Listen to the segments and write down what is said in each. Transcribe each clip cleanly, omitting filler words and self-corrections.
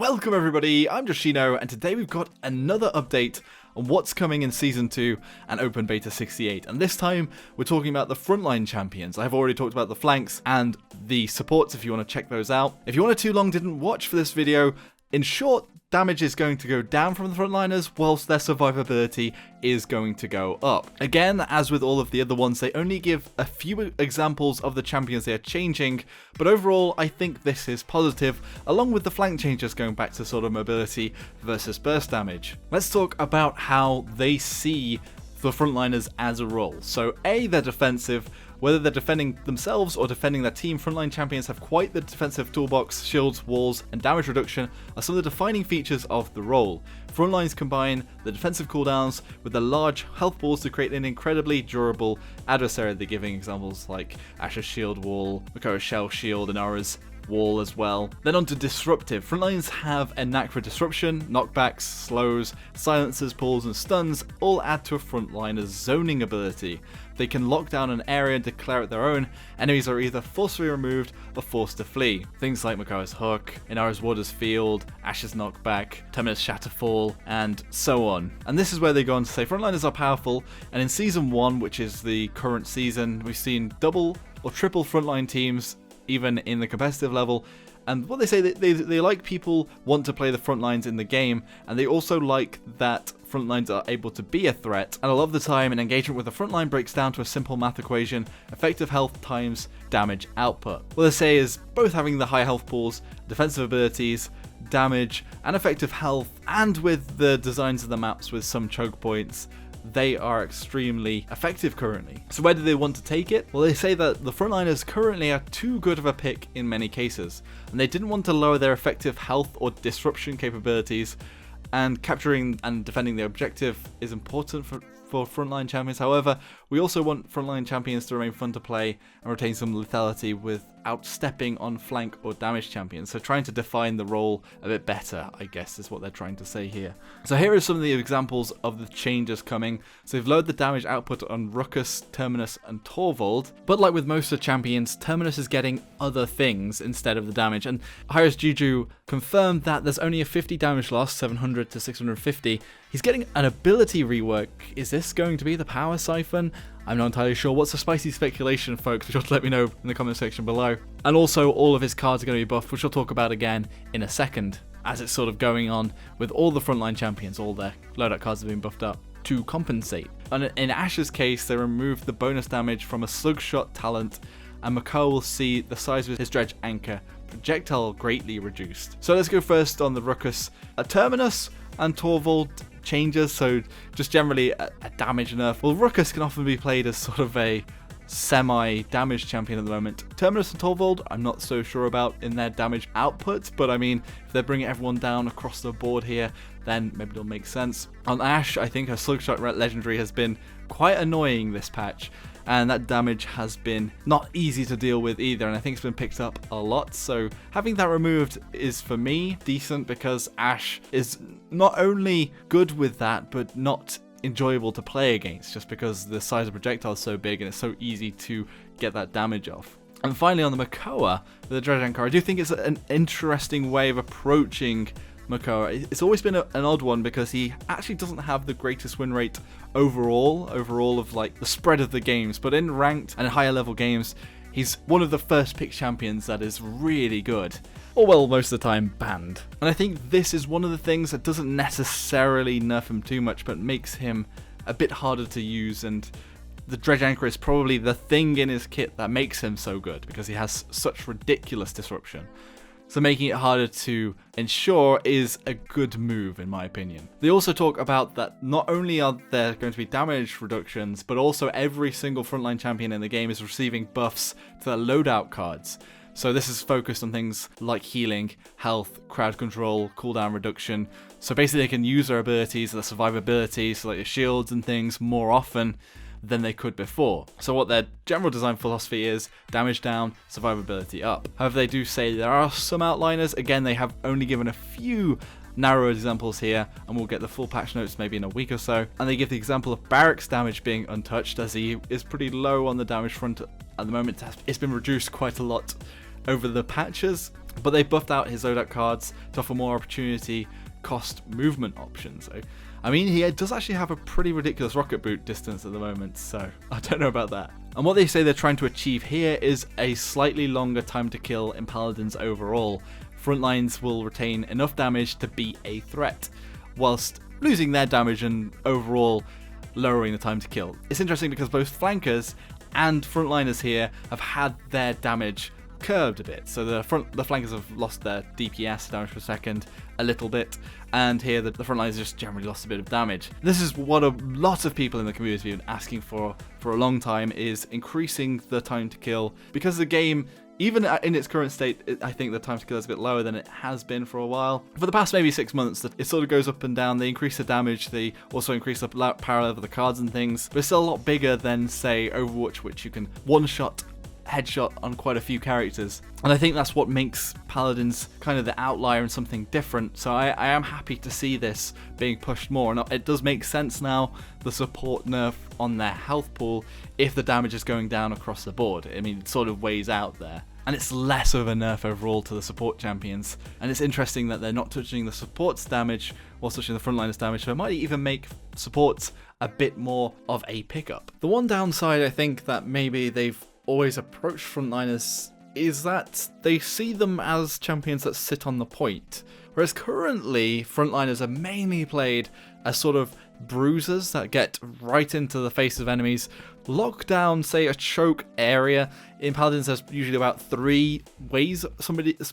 Welcome everybody, I'm Joshino, and today we've got another update on what's coming in Season 2 and Open Beta 68, and this time we're talking about the Frontline champions. I've already talked about the flanks and the supports if you want to check those out. If you want to too long didn't watch for this video, in short, damage is going to go down from the frontliners, whilst their survivability is going to go up. Again, as with all of the other ones, they only give a few examples of the champions they are changing, but overall I think this is positive, along with the flank changes going back to sort of mobility versus burst damage. Let's talk about how they see the frontliners as a role. So A, they're defensive. Whether they're defending themselves or defending their team, frontline champions have quite the defensive toolbox. Shields, walls, and damage reduction are some of the defining features of the role. Frontlines combine the defensive cooldowns with the large health balls to create an incredibly durable adversary. They're giving examples like Asher's shield wall, Makoa's shell shield, and Aura's wall as well. Then on to disruptive. Frontlines have a knack for disruption. Knockbacks, slows, silencers, pulls, and stuns all add to a frontliner's zoning ability. They can lock down an area and declare it their own. Enemies are either forcibly removed or forced to flee. Things like Makoa's hook, Inara's Water's Field, Asher's knockback, Terminus Shatterfall, and so on. And this is where they go on to say frontliners are powerful, and in Season 1, which is the current season, we've seen double or triple frontline teams even in the competitive level. And what they say, they like people want to play the front lines in the game, and they also like that front lines are able to be a threat. And a lot of the time, an engagement with the front line breaks down to a simple math equation: effective health times damage output. What they say is both having the high health pools, defensive abilities, damage, and effective health, and with the designs of the maps with some choke points, they are extremely effective currently. So where do they want to take it? Well, they say that the frontliners currently are too good of a pick in many cases, and they didn't want to lower their effective health or disruption capabilities, and capturing and defending the objective is important for frontline champions. However, we also want frontline champions to remain fun to play and retain some lethality without stepping on flank or damage champions. So trying to define the role a bit better, I guess, is what they're trying to say here. So here are some of the examples of the changes coming. So they've lowered the damage output on Ruckus, Terminus, and Torvald. But like with most of the champions, Terminus is getting other things instead of the damage. And hi-rez Juju confirmed that there's only a 50 damage loss, 700 to 650. He's getting an ability rework. Is this going to be the power siphon? I'm not entirely sure. What's the spicy speculation, folks? Be sure to let me know in the comment section below. And also, all of his cards are going to be buffed, which I'll talk about again in a second, as it's sort of going on with all the frontline champions. All their loadout cards have been buffed up to compensate. And in Asher's case, they removed the bonus damage from a slugshot talent, and Makoa will see the size of his dredge anchor projectile greatly reduced. So let's go first on the Ruckus. Terminus and Torvald changes, so just generally a damage nerf. Well, Ruckus can often be played as sort of a semi-damage champion at the moment. Terminus and Torvald, I'm not so sure about in their damage output, but I mean, if they're bringing everyone down across the board here, then maybe it'll make sense. On Ashe, I think her Slugshot legendary has been quite annoying this patch, and that damage has been not easy to deal with either, and I think it's been picked up a lot. So having that removed is, for me, decent, because Ashe is not only good with that, but not enjoyable to play against, just because the size of projectile is so big and it's so easy to get that damage off. And finally, on the Makoa, the Dredge Anchor, I do think it's an interesting way of approaching Makoa. It's always been an odd one, because he actually doesn't have the greatest win rate overall of like the spread of the games, but in ranked and higher level games, he's one of the first pick champions that is really good, or well, most of the time banned. And I think this is one of the things that doesn't necessarily nerf him too much, but makes him a bit harder to use. And the Dredge Anchor is probably the thing in his kit that makes him so good, because he has such ridiculous disruption. So making it harder to ensure is a good move, in my opinion. They also talk about that not only are there going to be damage reductions, but also every single frontline champion in the game is receiving buffs to their loadout cards. So this is focused on things like healing, health, crowd control, cooldown reduction. So basically they can use their abilities, their survivability, so like your shields and things, more often than they could before. So what their general design philosophy is: damage down, survivability up. However, they do say there are some outliners. Again, they have only given a few narrow examples here, and we'll get the full patch notes maybe in a week or so. And they give the example of Barracks damage being untouched, as he is pretty low on the damage front at the moment. It's been reduced quite a lot over the patches. but they buffed out his Zodak cards to offer more opportunity cost movement options. So, I mean, he does actually have a pretty ridiculous rocket boot distance at the moment, so I don't know about that. And what they say they're trying to achieve here is a slightly longer time to kill in Paladins overall. Frontlines will retain enough damage to be a threat, whilst losing their damage and overall lowering the time to kill. It's interesting because both flankers and frontliners here have had their damage curved a bit. So the flankers have lost their DPS, damage per second, a little bit, and here the frontliners just generally lost a bit of damage. This is what a lot of people in the community have been asking for a long time, is increasing the time to kill, because the game, even in its current state, I think the time to kill is a bit lower than it has been for a while. For the past maybe 6 months, it sort of goes up and down. They increase the damage, they also increase the power level of the cards and things, but it's still a lot bigger than, say, Overwatch, which you can one-shot, headshot on quite a few characters. And I think that's what makes Paladins kind of the outlier and something different. So I am happy to see this being pushed more. And it does make sense now, the support nerf on their health pool, if the damage is going down across the board. I mean, it sort of weighs out there. And it's less of a nerf overall to the support champions. And it's interesting that they're not touching the support's damage while touching the frontliners' damage, so it might even make supports a bit more of a pickup. The one downside I think that maybe they've always approached frontliners is that they see them as champions that sit on the point, whereas currently frontliners are mainly played as sort of bruisers that get right into the face of enemies, lock down, say, a choke area. In Paladins there's usually about 3 ways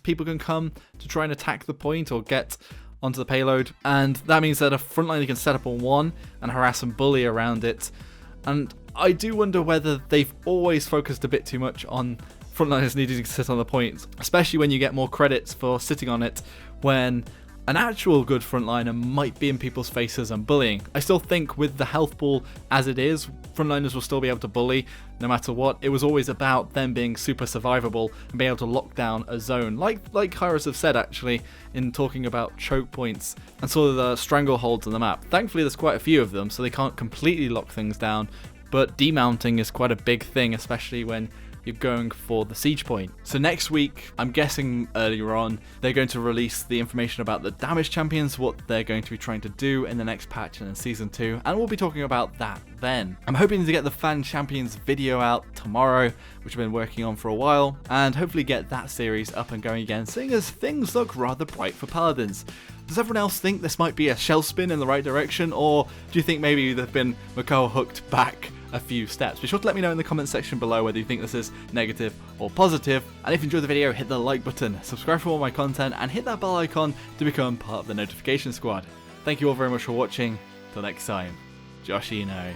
people can come to try and attack the point or get onto the payload, and that means that a frontliner can set up on one and harass and bully around it. And I do wonder whether they've always focused a bit too much on frontliners needing to sit on the point, especially when you get more credits for sitting on it, when an actual good frontliner might be in people's faces and bullying. I still think with the health pool as it is, frontliners will still be able to bully no matter what. It was always about them being super survivable and being able to lock down a zone, like hi-rez have said actually in talking about choke points and sort of the strangleholds on the map. Thankfully there's quite a few of them, so they can't completely lock things down, but demounting is quite a big thing, especially when you're going for the siege point. So next week, I'm guessing earlier on, they're going to release the information about the damage champions, what they're going to be trying to do in the next patch and in Season 2, and we'll be talking about that then. I'm hoping to get the fan champions video out tomorrow, which I've been working on for a while, and hopefully get that series up and going again, seeing as things look rather bright for Paladins. Does everyone else think this might be a shell spin in the right direction, or do you think maybe they've been Macau hooked back a few steps? Be sure to let me know in the comment section below whether you think this is negative or positive, and if you enjoyed the video, hit the like button, subscribe for more of my content, and hit that bell icon to become part of the notification squad. Thank you all very much for watching. Till next time, Joshino.